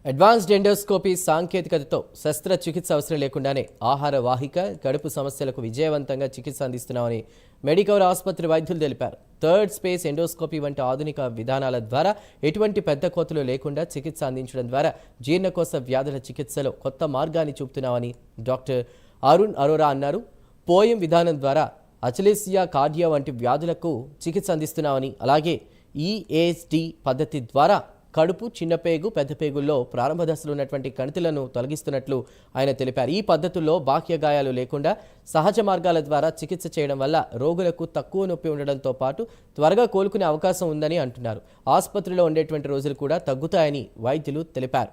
Advanced endoscopy సాంకేతికతతో శస్త్రచికిత్స అవసరం లేకుండానే ఆహార వాహిక కడుపు సమస్యలకు విజయవంతంగా చికిత్స అందిస్తున్నామని మెడికవర్ ఆసుపత్రి వైద్యులు తెలిపారు. థర్డ్ స్పేస్ ఎండోస్కోపీ వంటి ఆధునిక విధానాల ద్వారా ఎటువంటి పెద్ద కోతలు లేకుండా చికిత్స అందించడం ద్వారా జీర్ణకోశ వ్యాధుల చికిత్సలో కొత్త మార్గాన్ని చూపుతున్నామని డాక్టర్ అరుణ్ అరోరా అన్నారు. పోయం విధానం ద్వారా అచలేసియా కార్డియా వంటి వ్యాధులకు చికిత్స అందిస్తున్నామని, అలాగే ఈఏఎస్డి పద్ధతి ద్వారా కడుపు, చిన్నపేగు, పెద్దపేగుల్లో ప్రారంభ దశలో ఉన్నటువంటి కణితులను తొలగిస్తున్నట్లు ఆయన తెలిపారు. ఈ పద్ధతుల్లో బాహ్య గాయాలు లేకుండా సహజ మార్గాల ద్వారా చికిత్స చేయడం వల్ల రోగులకు తక్కువ నొప్పి ఉండడంతో పాటు త్వరగా కోలుకునే అవకాశం ఉందని అంటున్నారు. ఆసుపత్రిలో ఉండేటువంటి రోజులు కూడా తగ్గుతాయని వైద్యులు తెలిపారు.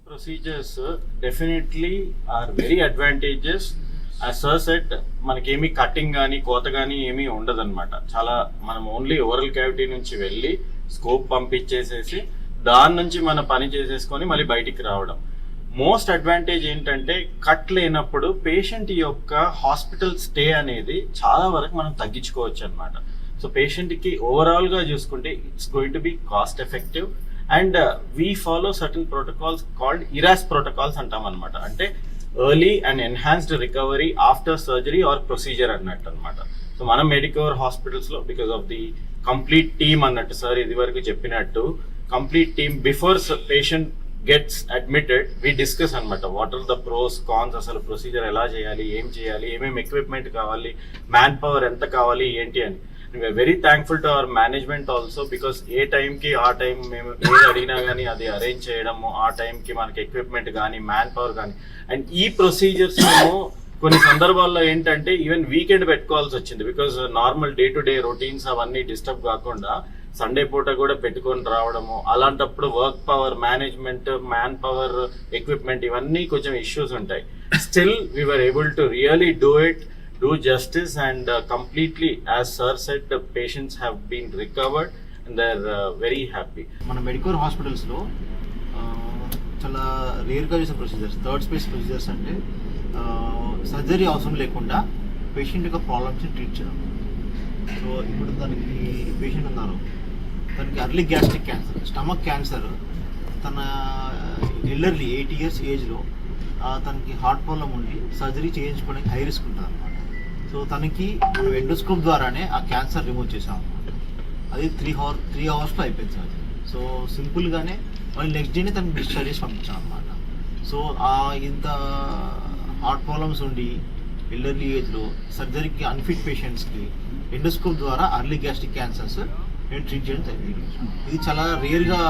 Procedures definitely are very advantageous. As sir said, మనకేమీ కటింగ్ కానీ కోత కానీ ఏమీ ఉండదన్నమాట. చాలా మనం ఓన్లీ ఓరల్ క్యావిటీ నుంచి వెళ్ళి స్కోప్ పంపించేసేసి దాని నుంచి మన పని చేసేసుకొని మళ్ళీ బయటికి రావడం. మోస్ట్ అడ్వాంటేజ్ ఏంటంటే కట్ లేనప్పుడు పేషెంట్ యొక్క హాస్పిటల్ స్టే అనేది చాలా వరకు మనం తగ్గించుకోవచ్చు అనమాట. సో పేషెంట్కి ఓవరాల్గా చూసుకుంటే it's going to be cost effective. And we follow certain protocols called ERAS protocols అంటాం అనమాట. అంటే early and enhanced recovery after surgery or procedure అన్నట్టు అనమాట. సో మనం మెడికవర్ హాస్పిటల్స్ లో because of the complete team అన్నట్టు సార్ ఇది వరకు చెప్పినట్టు complete team before patient gets admitted we discuss అనమాట. What are the pros cons, అసలు ప్రొసీజర్ ఎలా చేయాలి, ఏమేమి ఎక్విప్మెంట్ కావాలి, మ్యాన్ పవర్ ఎంత కావాలి ఏంటి అని. We are very thankful to our management also because ఏ టైంకి ఆ టైం మేము ఏది అడిగినా కానీ అది అరేంజ్ చేయడము, ఆ టైంకి మనకి ఎక్విప్మెంట్ కానీ మ్యాన్ పవర్ కానీ. అండ్ ఈ ప్రొసీజర్స్ మేము కొన్ని సందర్భాల్లో ఏంటంటే ఈవెన్ వీకెండ్ పెట్టుకోవాల్సి వచ్చింది because normal day to day routines అవన్నీ డిస్టర్బ్ కాకుండా సండే పూట కూడా పెట్టుకొని రావడము. అలాంటప్పుడు work power management, man power, equipment ఇవన్నీ కొంచెం ఇష్యూస్ ఉంటాయి. Still we were able to really do justice and completely, as sir said, the patients have been recovered and they're very happy. మన మెడికవర్ హాస్పిటల్స్లో చాలా రేర్గా చేసే ప్రొసీజర్స్ థర్డ్ స్పేస్ ప్రొసీజర్స్ అంటే surgery అవసరం లేకుండా పేషెంట్ యొక్క ప్రాబ్లమ్స్ని ట్రీట్ చేయడం. సో ఇప్పుడు తనకి పేషెంట్ ఉన్నారు, తనకి early gastric cancer, stomach cancer, తన ఎల్డర్లీ 80 years ఏజ్లో తనకి హార్ట్ ప్రాబ్లం ఉండి సర్జరీ చేయించుకోవడానికి హై రిస్క్ ఉంటుంది అనమాట. సో తనకి మనం ఎండోస్కోప్ ద్వారానే ఆ క్యాన్సర్ రిమూవ్ చేసాం అనమాట. అది 3 hours అయిపోయింది సార్. సో సింపుల్గానే మళ్ళీ నెక్స్ట్ డేనే తనకి డిశ్చార్జ్ చేసి పంపించాం అనమాట. సో ఇంత హార్ట్ ప్రాబ్లమ్స్ ఉండి ఎల్డర్లీ ఏజ్లో సర్జరీకి అన్ఫిట్ పేషెంట్స్కి ఎండోస్కోప్ ద్వారా అర్లీ గ్యాస్ట్రిక్ క్యాన్సర్స్ నేను ట్రీట్ చేయడం జరిగింది. ఇది చాలా రేర్గా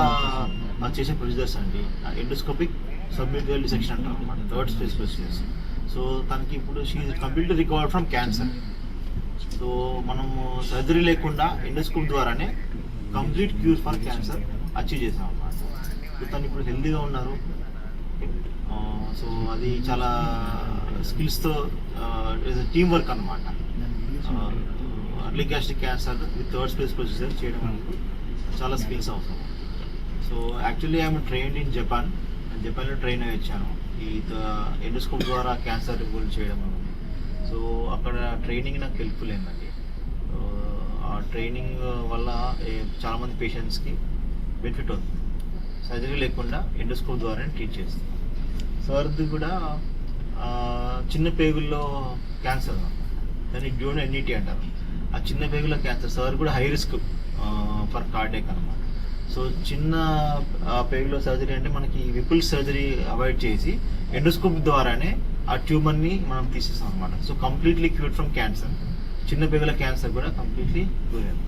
చేసే ప్రొసీజర్స్ అండి. ఎండోస్కోపిక్ సబ్మిటల్ డిసెక్షన్ అంటారు అనమాట, థర్డ్ స్పేస్ ప్రొసీజర్స్. సో తనకి ఇప్పుడు she completely recovered from cancer. So మనము సర్జరీ లేకుండా ఎండోస్కోప్ ద్వారానే complete cure for cancer achieve చేసాం అన్నమాట. సో తను ఇప్పుడు హెల్తీగా ఉన్నారు. సో అది చాలా స్కిల్స్తో టీమ్ వర్క్ అనమాట. Early gastric cancer with third space procedure చేయడం అనేది చాలా స్కిల్స్ అవసరం. So actually I'm trained in జపాన్లో ట్రైన్ అయ్యి వచ్చాను ఈ ఎండోస్కోప్ ద్వారా క్యాన్సర్ రిమూవ్ చేయడం. సో అక్కడ ట్రైనింగ్ నాకు హెల్ప్ఫుల్ అయిందండి. ఆ ట్రైనింగ్ వల్ల చాలామంది పేషెంట్స్కి బెనిఫిట్ అవుతుంది. సర్జరీ లేకుండా ఎండోస్కోప్ ద్వారా ట్రీట్ చేస్తాం. సార్ది కూడా చిన్న పేగుల్లో క్యాన్సర్, దాన్ని డ్యూన్ ఎన్ఈటీ అంటారు. ఆ చిన్న పేగుల్లో క్యాన్సర్ సార్ కూడా హై రిస్క్ ఫర్ కార్డియాక్ అనమాట. సో చిన్న పేగులో సర్జరీ అంటే మనకి విపుల్ సర్జరీ అవాయిడ్ చేసి ఎండోస్కోప్ ద్వారానే ఆ ట్యూమర్ని మనం తీసేస్తాం అనమాట. So completely cured from cancer. చిన్న పేగుల క్యాన్సర్ కూడా కంప్లీట్లీ క్యూర్ అయింది.